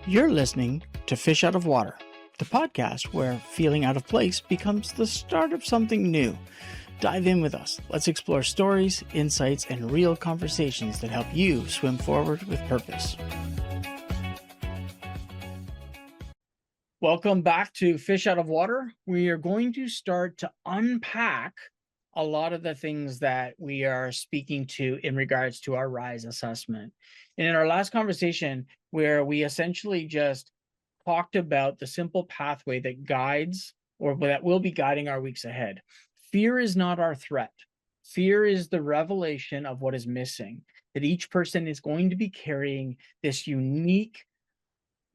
You're listening to Fish Out of Water, the podcast where feeling out of place becomes the start of something new. Dive in with us. Let's explore stories, insights, and real conversations that help you swim forward with purpose. Welcome back to Fish Out of Water. We are going to start to unpack a lot of the things that we are speaking to in regards to our RISE assessment. And in our last conversation, where we essentially just talked about the simple pathway that guides or that will be guiding our weeks ahead. Fear is not our threat. Fear is the revelation of what is missing, that each person is going to be carrying this unique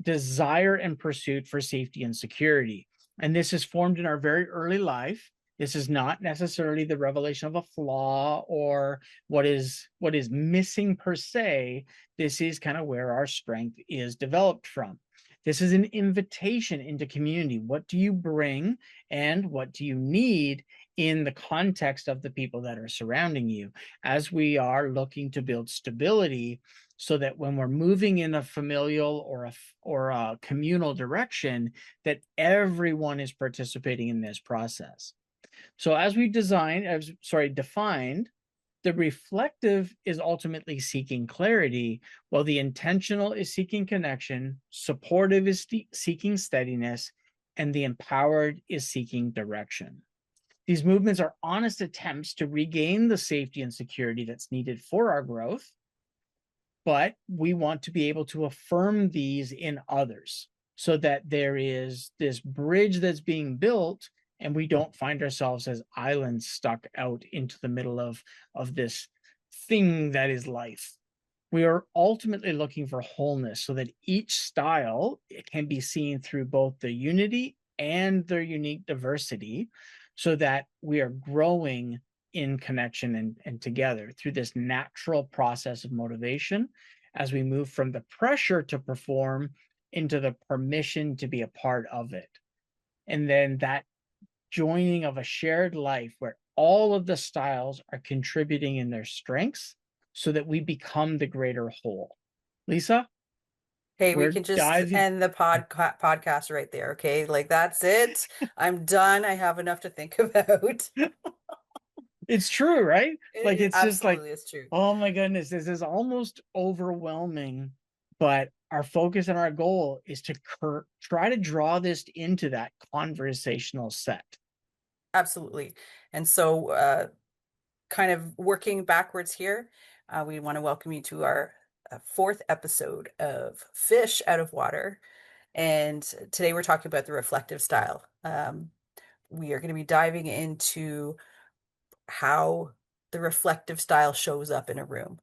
desire and pursuit for safety and security. And this is formed in our very early life. This is not necessarily the revelation of a flaw or what is missing per se. This is kind of where our strength is developed from. This is an invitation into community. What do you bring and what do you need in the context of the people that are surrounding you as we are looking to build stability, so that when we're moving in a familial or a communal direction, that everyone is participating in this process. So as we defined, the reflective is ultimately seeking clarity, while the intentional is seeking connection, supportive is seeking steadiness, and the empowered is seeking direction. These movements are honest attempts to regain the safety and security that's needed for our growth, but we want to be able to affirm these in others so that there is this bridge that's being built and we don't find ourselves as islands stuck out into the middle of this thing that is life. We are ultimately looking for wholeness so that each style can be seen through both the unity and their unique diversity, so that we are growing in connection and together through this natural process of motivation as we move from the pressure to perform into the permission to be a part of it. And then that joining of a shared life where all of the styles are contributing in their strengths so that we become the greater whole. Lisa? Hey, we can just end the podcast right there, okay? Like, that's it. I'm done. I have enough to think about. It's true, right? Like, it's just like, it's true. Oh my goodness, this is almost overwhelming. But our focus and our goal is to try to draw this into that conversational set. Absolutely. And so kind of working backwards here, we want to welcome you to our fourth episode of Fish Out of Water. And today we're talking about the reflective style. We are going to be diving into how the reflective style shows up in a room.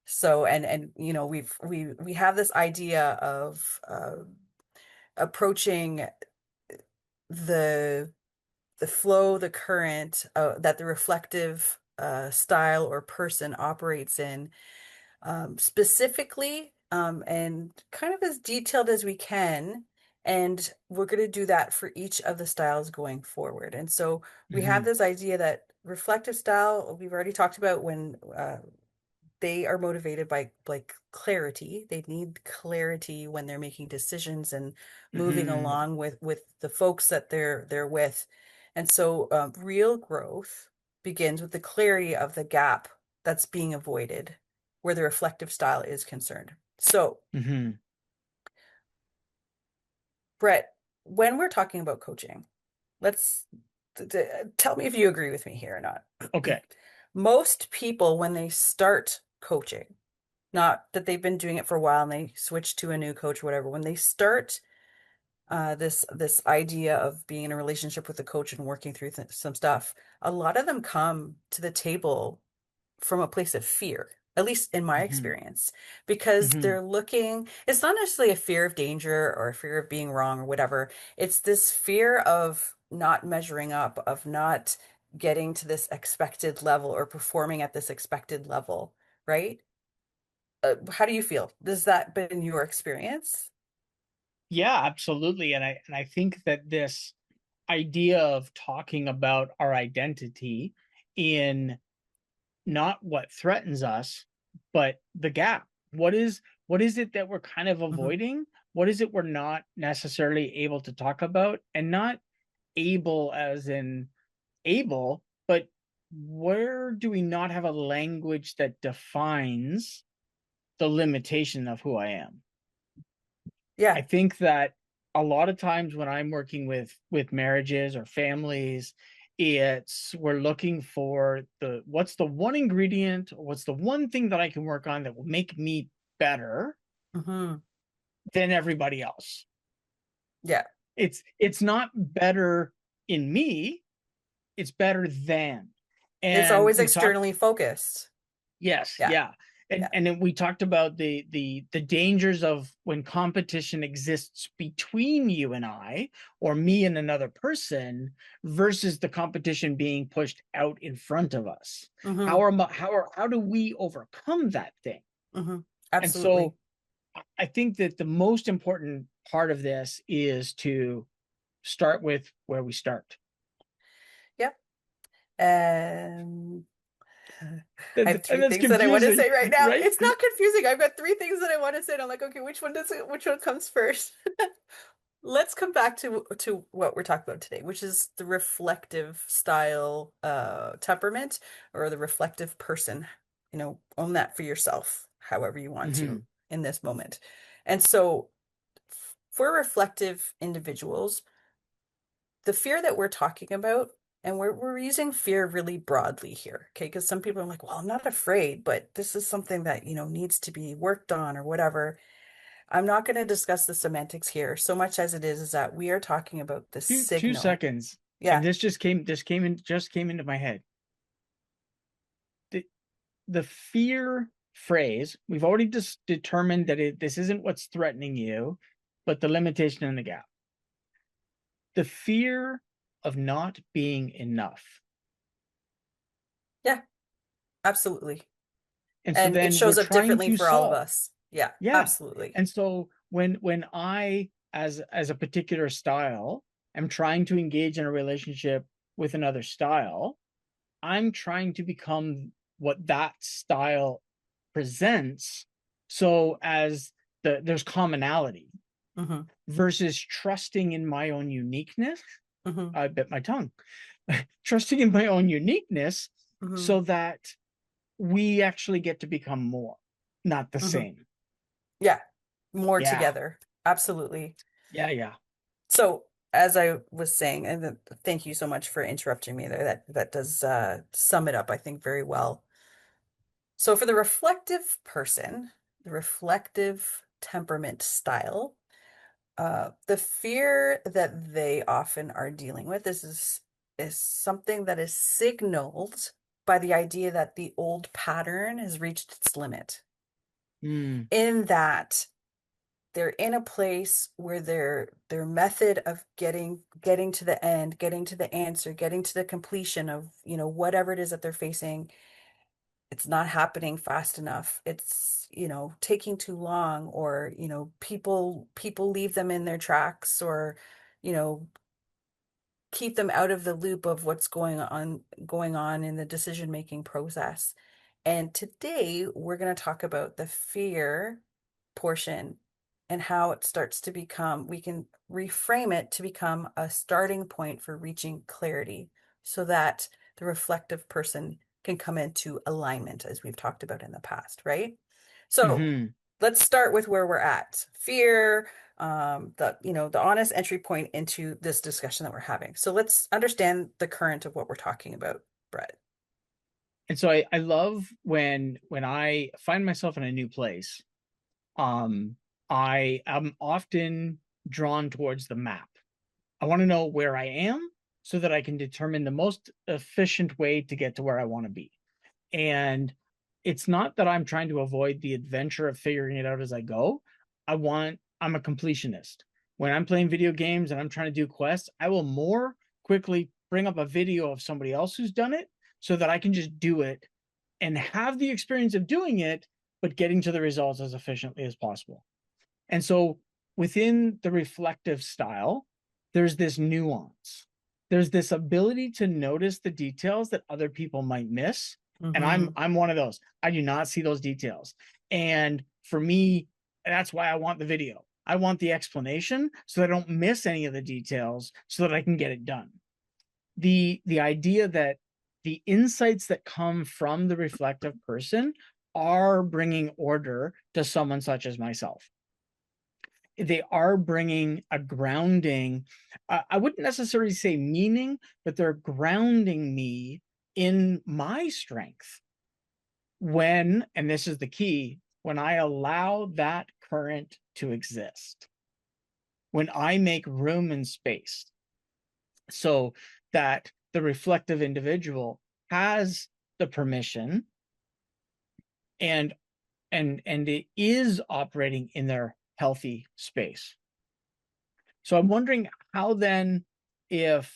So, and you know, we have this idea of approaching the flow, the current that the reflective style or person operates in, specifically, and kind of as detailed as we can. And we're going to do that for each of the styles going forward. And so we have this idea that reflective style, we've already talked about when they are motivated by like clarity. They need clarity when they're making decisions and moving along with the folks that they're with. And so real growth begins with the clarity of the gap that's being avoided where the reflective style is concerned. So, Brett, when we're talking about coaching, let's tell me if you agree with me here or not. Okay. Most people, when they start coaching, not that they've been doing it for a while and they switch to a new coach or whatever, when they start this idea of being in a relationship with a coach and working through some stuff, a lot of them come to the table from a place of fear, at least in my experience, because they're looking, it's not necessarily a fear of danger or a fear of being wrong or whatever. It's this fear of not measuring up, of not getting to this expected level or performing at this expected level, right? How do you feel? Has that been your experience? Yeah, absolutely. And I think that this idea of talking about our identity in not what threatens us, but the gap. What is it that we're kind of avoiding? what is it we're not necessarily able to talk about, and not able as in able, but where do we not have a language that defines the limitation of who I am? Yeah. I think that a lot of times when I'm working with marriages or families, it's we're looking for the what's the one ingredient, or what's the one thing that I can work on that will make me better Hmm. than everybody else. Yeah. It's not better in me, it's better than. It's And always we talked. externally focused. Yes, Yeah. yeah. Yeah. And then we talked about the dangers of when competition exists between you and I, or me and another person, versus the competition being pushed out in front of us. Hmm. How do we overcome that thing? Hmm. And Absolutely. so I think that the most important part of this is to start with where we start. Yep. And I have And three that's things that I want to confusing, say right now. right? It's not confusing. I've got three things that I want to say, and I'm like, okay, which one comes first? Let's come back to what we're talking about today, which is the reflective style temperament, or the reflective person. Own that for yourself, however you want to Hmm. in this moment. And so for reflective individuals, the fear that we're talking about, and we're using fear really broadly here, okay? Because some people are like, well, I'm not afraid, but this is something that, needs to be worked on or whatever. I'm not going to discuss the semantics here so much as it is that we are talking about the Two signal. seconds, and Yeah. this came into my head. The fear phrase, we've already just determined that this isn't what's threatening you, but the limitation and the gap. The fear of not being enough. Yeah, absolutely. And so And it then we're shows up trying differently to for all of solve. us. Yeah, Yeah. absolutely. And so when I, as a particular style, am trying to engage in a relationship with another style, I'm trying to become what that style presents, so as there's commonality, Hmm. versus trusting in my own uniqueness. Hmm. I bit my tongue. Trusting in my own uniqueness, Hmm. so that we actually get to become more, not the Hmm. same. Yeah, more Yeah, together. Absolutely. yeah, yeah. So, as I was saying, and thank you so much for interrupting me there. That does sum it up, I think, very well. So, for the reflective person, the reflective temperament style, the fear that they often are dealing with is something that is signaled by the idea that the old pattern has reached its limit. Mm, In that they're in a place where their method of getting to the end, getting to the answer, getting to the completion of, whatever it is that they're facing, it's not happening fast enough. It's, taking too long, or, people leave them in their tracks, or, you know, keep them out of the loop of what's going on in the decision making process. And today we're going to talk about the fear portion, and how it starts to become, we can reframe it to become a starting point for reaching clarity, so that the reflective person can come into alignment, as we've talked about in the past, right? So hmm. let's start with where we're at. Fear, the honest entry point into this discussion that we're having. So let's understand the current of what we're talking about, Brett. And so I love when I find myself in a new place. um I am often drawn towards the map. I want to know where I am, so that I can determine the most efficient way to get to where I want to be. And it's not that I'm trying to avoid the adventure of figuring it out as I go. I'm a completionist. When I'm playing video games and I'm trying to do quests, I will more quickly bring up a video of somebody else who's done it, so that I can just do it and have the experience of doing it, but getting to the results as efficiently as possible. And so within the reflective style, there's this nuance. There's this ability to notice the details that other people might miss. And I'm Mm-hmm. I'm one of those. I do not see those details. And for me, that's why I want the video. I want the explanation so that I don't miss any of the details so that I can get it done. The idea that the insights that come from the reflective person are bringing order to someone such as myself. They are bringing a grounding. I wouldn't necessarily say meaning, but they're grounding me in my strength when, and this is the key, when I allow that current to exist, when I make room and space so that the reflective individual has the permission and it is operating in their healthy space. So I'm wondering how then, if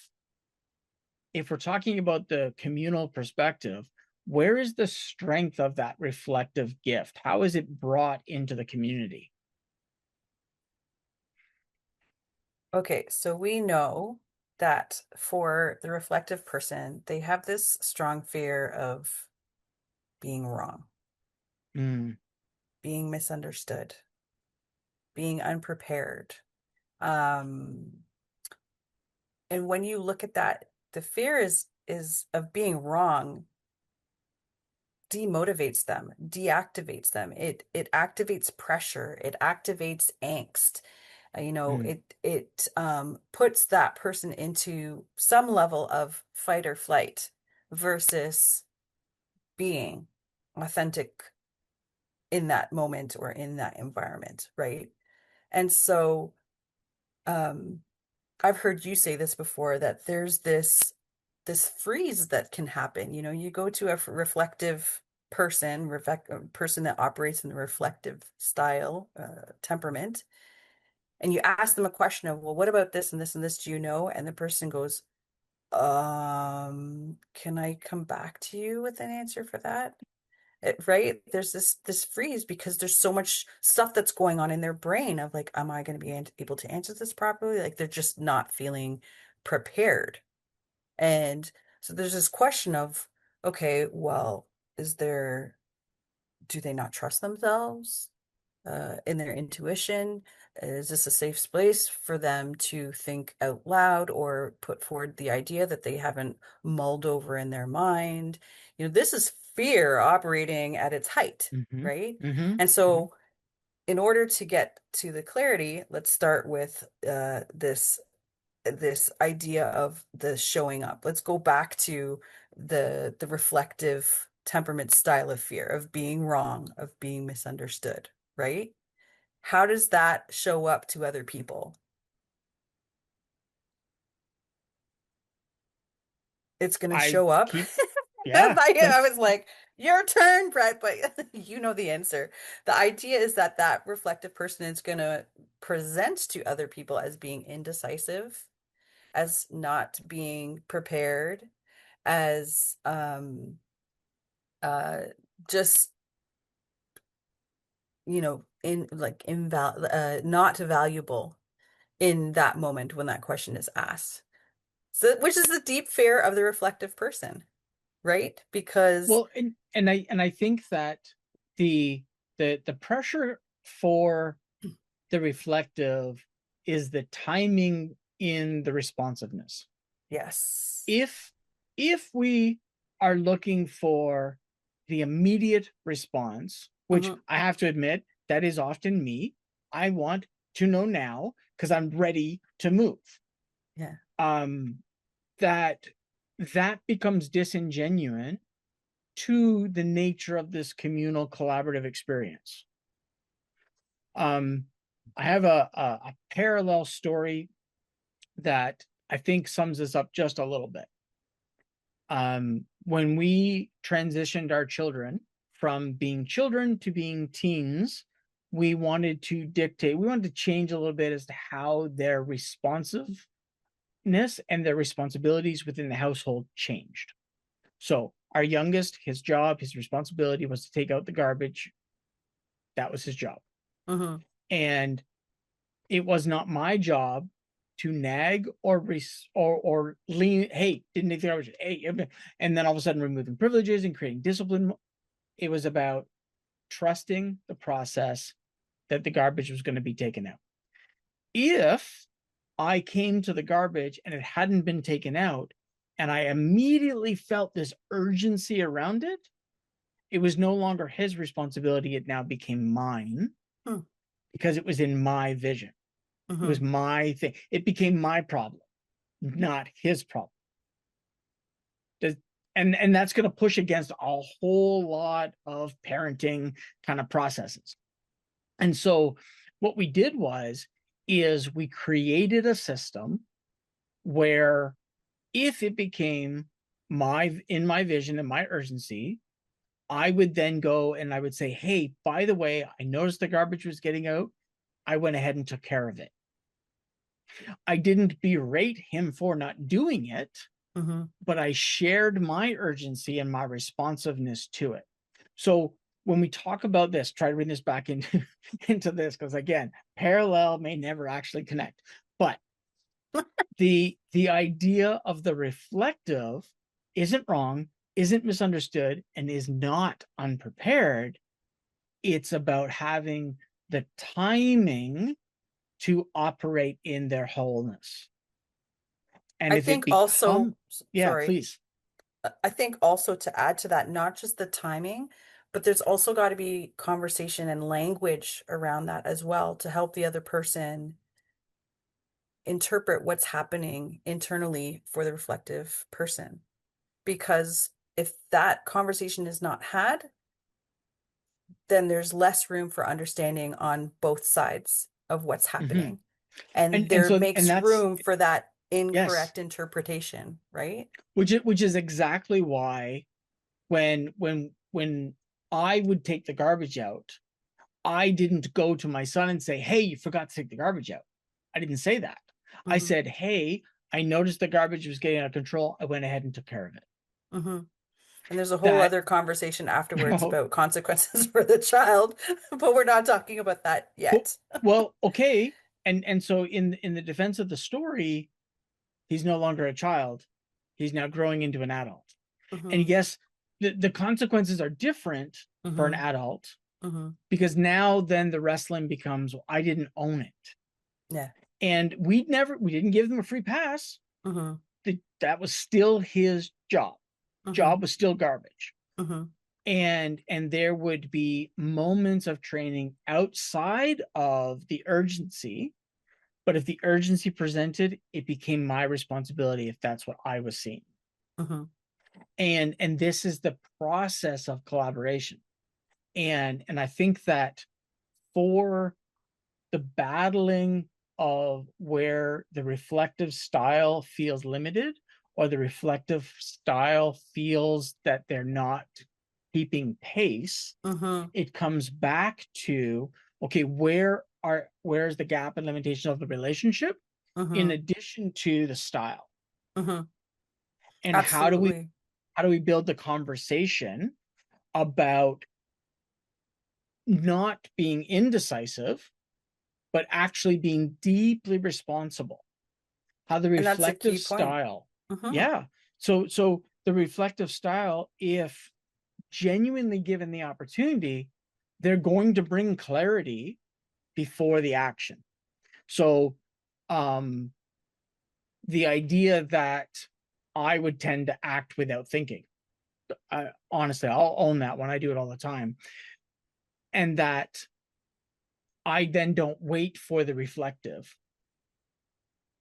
we're talking about the communal perspective, where is the strength of that reflective gift? How is it brought into the community? Okay, so we know that for the reflective person, they have this strong fear of being wrong, Mm, being misunderstood, being unprepared. Um, and when you look at that, the fear is of being wrong demotivates them, deactivates them. It activates pressure, it activates angst. mm, It puts that person into some level of fight or flight versus being authentic in that moment or in that environment, right? And so um I've heard you say this before, that there's this freeze that can happen. You go to a reflective person that operates in the reflective style, temperament, and you ask them a question of, well, what about this and this and this, do you know? And the person goes, can I come back to you with an answer for that? Right? There's this freeze because there's so much stuff that's going on in their brain of like, am I going to be able to answer this properly? Like they're just not feeling prepared. And so there's this question of, okay, well, is there, do they not trust themselves in their intuition? Is this a safe space for them to think out loud or put forward the idea that they haven't mulled over in their mind? This is fear operating at its height, mm-hmm, right? mm-hmm, And mm-hmm. so in order to get to the clarity, let's start with this idea of the showing up. Let's go back to the reflective temperament style of fear, of being wrong, of being misunderstood, right? How does that show up to other people? It's going to I show up. keep, yeah, I that's was like, your turn, Brett, but you know the answer. The idea is that that reflective person is going to present to other people as being indecisive, as not being prepared, as uh just in like not valuable in that moment when that question is asked. So which is the deep fear of the reflective person, right? Because well, and I think that the the pressure for the reflective is the timing in the responsiveness. yes. If we are looking for the immediate response, which Hmm. I have to admit, that is often me. I want to know now because I'm ready to move. Yeah. Um, that becomes disingenuous to the nature of this communal collaborative experience. Um, I have a parallel story that I think sums this up just a little bit. When we transitioned our children from being children to being teens, we wanted to change a little bit as to how their responsiveness and their responsibilities within the household changed. So our youngest, his responsibility was to take out the garbage. That was his job. Hmm. And it was not my job to nag or lean, hey, didn't take the garbage, hey, and then all of a sudden removing privileges and creating discipline. It was about trusting the process that the garbage was going to be taken out. If I came to the garbage and it hadn't been taken out, and I immediately felt this urgency around it, it was no longer his responsibility. It now became mine Hmm. because it was in my vision. It was Mm-hmm. my thing. It became my problem, not his problem. Does, and that's going to push against a whole lot of parenting kind of processes. And so what we did is we created a system where if it became in my vision and my urgency, I would then go and I would say, hey, by the way, I noticed the garbage was getting out. I went ahead and took care of it. I didn't berate him for not doing it, Mm-hmm. but I shared my urgency and my responsiveness to it. So when we talk about this, try to bring this back into, into this, because again, parallel may never actually connect. But the idea of the reflective isn't wrong, isn't misunderstood, and is not unprepared. It's about having the timing to operate in their wholeness. And I if it think also, become, yeah, sorry, please. I think also to add to that, not just the timing, but there's also got to be conversation and language around that as well to help the other person interpret what's happening internally for the reflective person. Because if that conversation is not had, then there's less room for understanding on both sides of what's Mm-hmm. happening. And And there so and makes that's room for that yes, incorrect interpretation, right? which is exactly why when I would take the garbage out, I didn't go to my son and say, hey, you forgot to take the garbage out. I didn't say that. I Mm-hmm. said, hey, I noticed the garbage was getting out of control. I went ahead and took care of it. Mm-hmm. And there's a whole That other conversation afterwards about consequences for the child, but we're not talking about that well, yet. well, okay. And so in the defense of the story, he's no longer a child. He's now growing into an adult. And Mm-hmm. yes, the consequences are different for an Mm-hmm. adult Mm-hmm. because now then the wrestling becomes, well, I didn't own it. Yeah. And we didn't give them a free pass. Mm-hmm. That was still his job. Mm-hmm. Job was still garbage. Mm-hmm. And there would be moments of training outside of the urgency, but if the urgency presented, it became my responsibility if that's what I was seeing. Mm-hmm. And this is the process of collaboration. And I think that for the battling of where the reflective style feels limited or the reflective style feels that they're not keeping pace, Mm-hmm. it comes back to, okay, where's the gap and limitation of the relationship in Mm-hmm. addition to the style? Mm-hmm. And Absolutely. how do we build the conversation about not being indecisive but actually being deeply responsible? How the And that's a reflective key point. style, Mm-hmm. yeah. So the reflective style, if genuinely given the opportunity, they're going to bring clarity before the action. So um the idea that I would tend to act without thinking, honestly, I'll own that one. I do it all the time. And that I then don't wait for the reflective.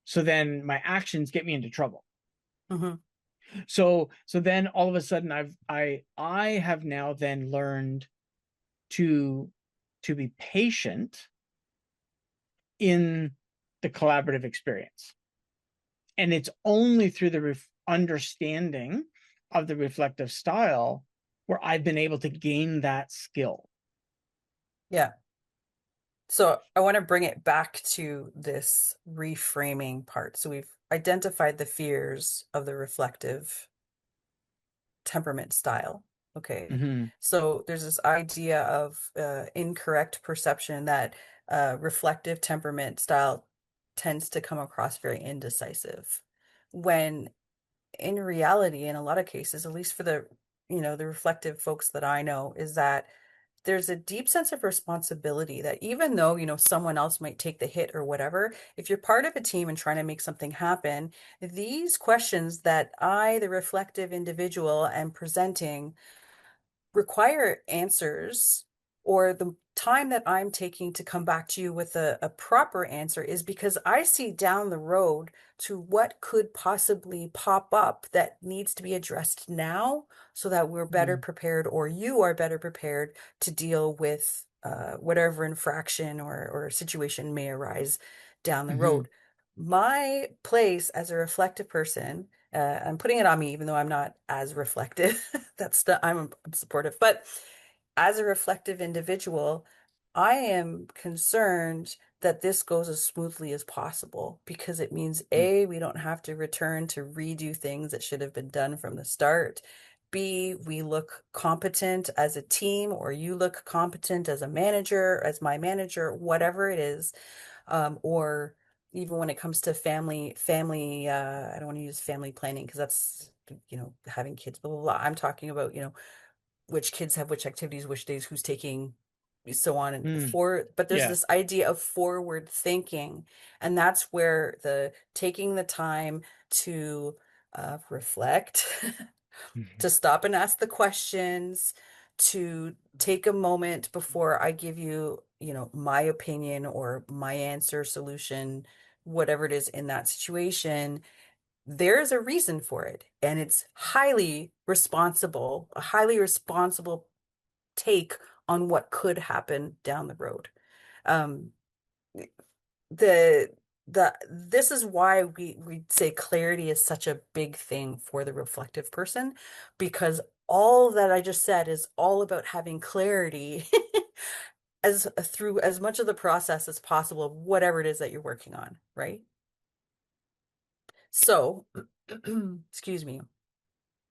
So then my actions get me into trouble. Mm-hmm. So then all of a sudden I have now then learned to be patient in the collaborative experience. And it's only through the understanding of the reflective style where I've been able to gain that skill. Yeah. So I want to bring it back to this reframing part. So we've identified the fears of the reflective temperament style. Okay. Mm-hmm. So there's this idea of incorrect perception that reflective temperament style tends to come across very indecisive. When in reality, in a lot of cases, at least for the, the reflective folks that I know, is that there's a deep sense of responsibility that even though, someone else might take the hit or whatever, if you're part of a team and trying to make something happen, these questions that I, the reflective individual, am presenting require answers, or the time that I'm taking to come back to you with a proper answer is because I see down the road to what could possibly pop up that needs to be addressed now so that we're better Mm, prepared, or you are better prepared to deal with whatever infraction or situation may arise down the mhm, road. My place as a reflective person, I'm putting it on me, even though I'm not as reflective. I'm supportive, but as a reflective individual, I am concerned that this goes as smoothly as possible because it means mm, A, we don't have to return to redo things that should have been done from the start. B, we look competent as a team, or you look competent as a manager, as my manager, whatever it is. Or even when it comes to family, I don't want to use family planning because that's, having kids, blah, blah, blah. I'm talking about, which kids have which activities, which days, who's taking, so on and mm. for, but there's Yeah. this idea of forward thinking. And that's where the taking the time to reflect, Mhm, to stop and ask the questions, to take a moment before I give you, my opinion or my answer, solution, whatever it is in that situation. There's a reason for it, and it's a highly responsible take on what could happen down the road. Um, the this is why we say clarity is such a big thing for the reflective person, because all that I just said is all about having clarity as through as much of the process as possible of whatever it is that you're working on, right? So, excuse me.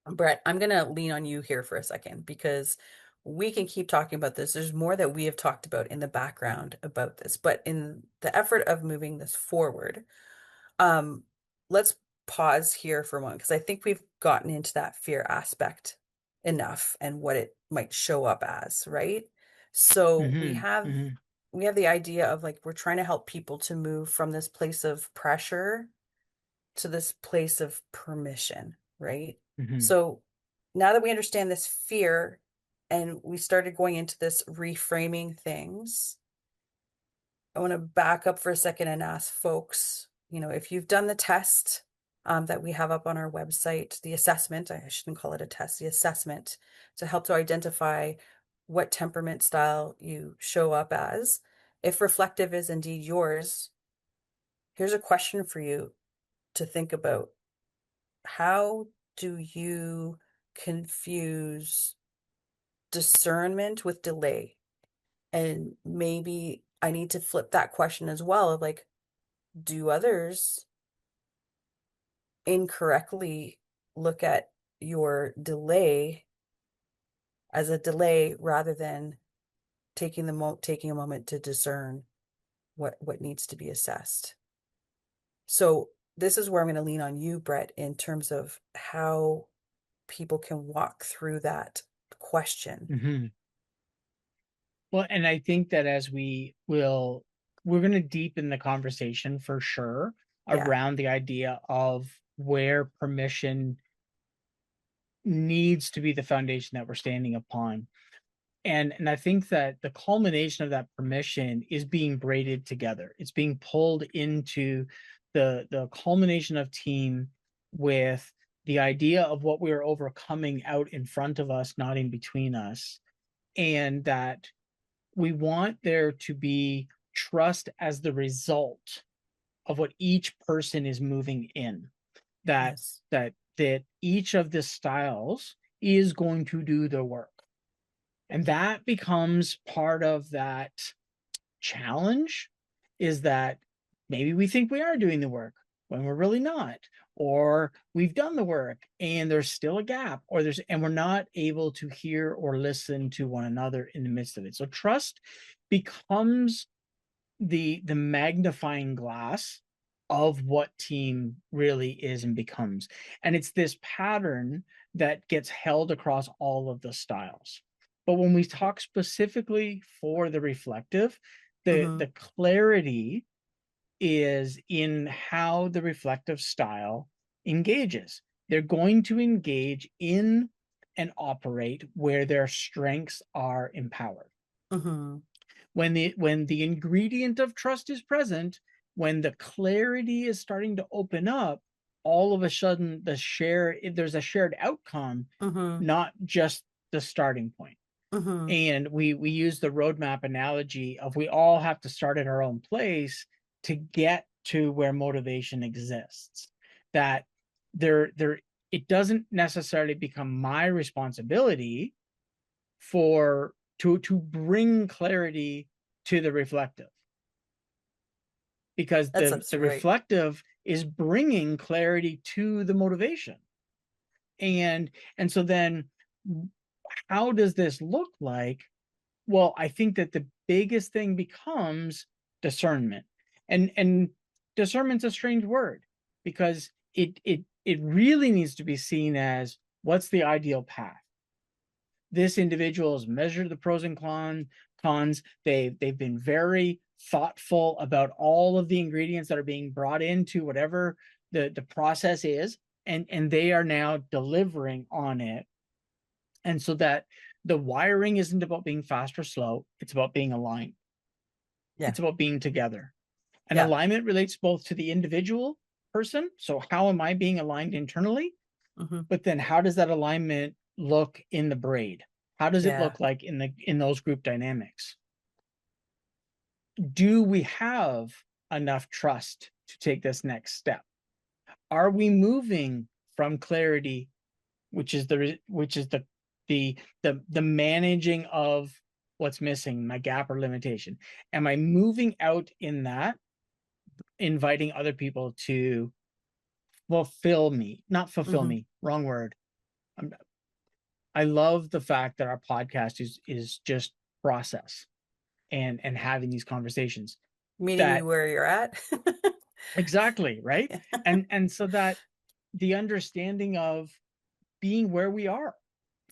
Brett, I'm going to lean on you here for a second because we can keep talking about this. There's more that we have talked about in the background about this, but in the effort of moving this forward, um, let's pause here for a moment because I think we've gotten into that fear aspect enough and what it might show up as, right? So mhm, mhm, we have the idea of like we're trying to help people to move from this place of pressure to this place of permission, right? mhm, So now that we understand this fear and we started going into this reframing things, I want to back up for a second and ask folks, if you've done the test that we have up on our website, the assessment, I shouldn't call it a test, the assessment to help to identify what temperament style you show up as. If reflective is indeed yours, here's a question for you to think about. How do you confuse discernment with delay? And maybe I need to flip that question as well of like, do others incorrectly look at your delay as a delay rather than taking a moment to discern what needs to be assessed? So this is where I'm going to lean on you, Brett, in terms of how people can walk through that question. mhm. Well, and I think that we're going to deepen the conversation for sure Yeah. around the idea of where permission needs to be the foundation that we're standing upon. And I think that the culmination of that permission is being braided together. It's being pulled into the culmination of team with the idea of what we are overcoming out in front of us, not in between us. And that we want there to be trust as the result of what each person is moving in, that Yes. that each of the styles is going to do the work, and that becomes part of that challenge, is that maybe we think we are doing the work when we're really not, or we've done the work and there's still a gap, or we're not able to hear or listen to one another in the midst of it. So trust becomes the magnifying glass of what team really is and becomes. And it's this pattern that gets held across all of the styles. But when we talk specifically for the reflective, the clarity is in how the reflective style engages. They're going to engage in and operate where their strengths are empowered. Mm-hmm. When the ingredient of trust is present, when the clarity is starting to open up, all of a sudden there's a shared outcome, Mm-hmm. not just the starting point. Mm-hmm. And we use the roadmap analogy of we all have to start at our own place to get to where motivation exists. That there it doesn't necessarily become my responsibility for to bring clarity to the reflective, because That's the absolutely right. reflective is bringing clarity to the motivation. And so then how does this look like? Well, I think that the biggest thing becomes discernment. And discernment's a strange word, because it really needs to be seen as, what's the ideal path? This individual has measured the pros and cons. They've been very thoughtful about all of the ingredients that are being brought into whatever the process is, and they are now delivering on it. And so that the wiring isn't about being fast or slow, it's about being aligned. Yeah. It's about being together. And Yeah. alignment relates both to the individual person. So how am I being aligned internally? Mm-hmm. But then how does that alignment look in the braid? How does it Yeah. look like in those group dynamics? Do we have enough trust to take this next step? Are we moving from clarity, which is the managing of what's missing, my gap or limitation? Am I moving out in that, inviting other people to fulfill me, not fulfill Mm-hmm. me, wrong word. I love the fact that our podcast is just process and having these conversations. Meeting you That where you're at. exactly, right? Yeah. And so that the understanding of being where we are,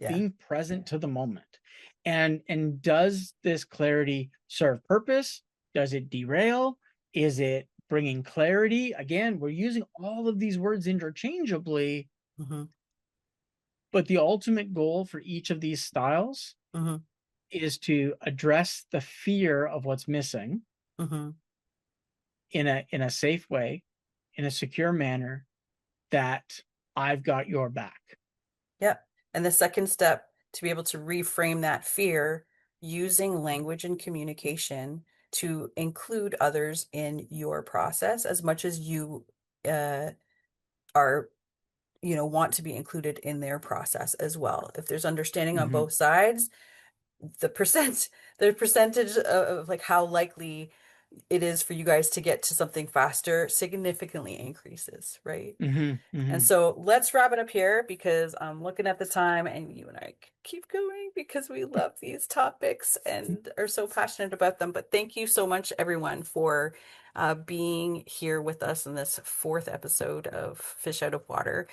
Yeah. being present to the moment. And does this clarity serve purpose? Does it derail? Is it bringing clarity? Again, we're using all of these words interchangeably, Mm-hmm. but the ultimate goal for each of these styles Mm-hmm. is to address the fear of what's missing Mm-hmm. in a safe way, in a secure manner, that I've got your back. Yep. And the second step, to be able to reframe that fear using language and communication to include others in your process as much as you uh, are, want to be included in their process as well. If there's understanding on Mm-hmm. both sides, the percent, the percentage of like how likely it is for you guys to get to something faster significantly increases, right? Mm-hmm. And Mm-hmm. so let's wrap it up here because I'm looking at the time and you and I keep going because we love these topics and are so passionate about them. But thank you so much, everyone, for being here with us in this fourth episode of Fish Out of Water.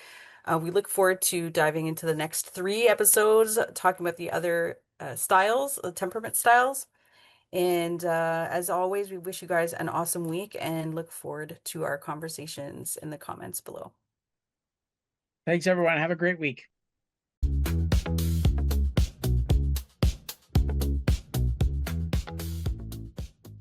We look forward to diving into the next three episodes, talking about the other styles, the temperament styles. And as always, we wish you guys an awesome week and look forward to our conversations in the comments below. Thanks, everyone. Have a great week.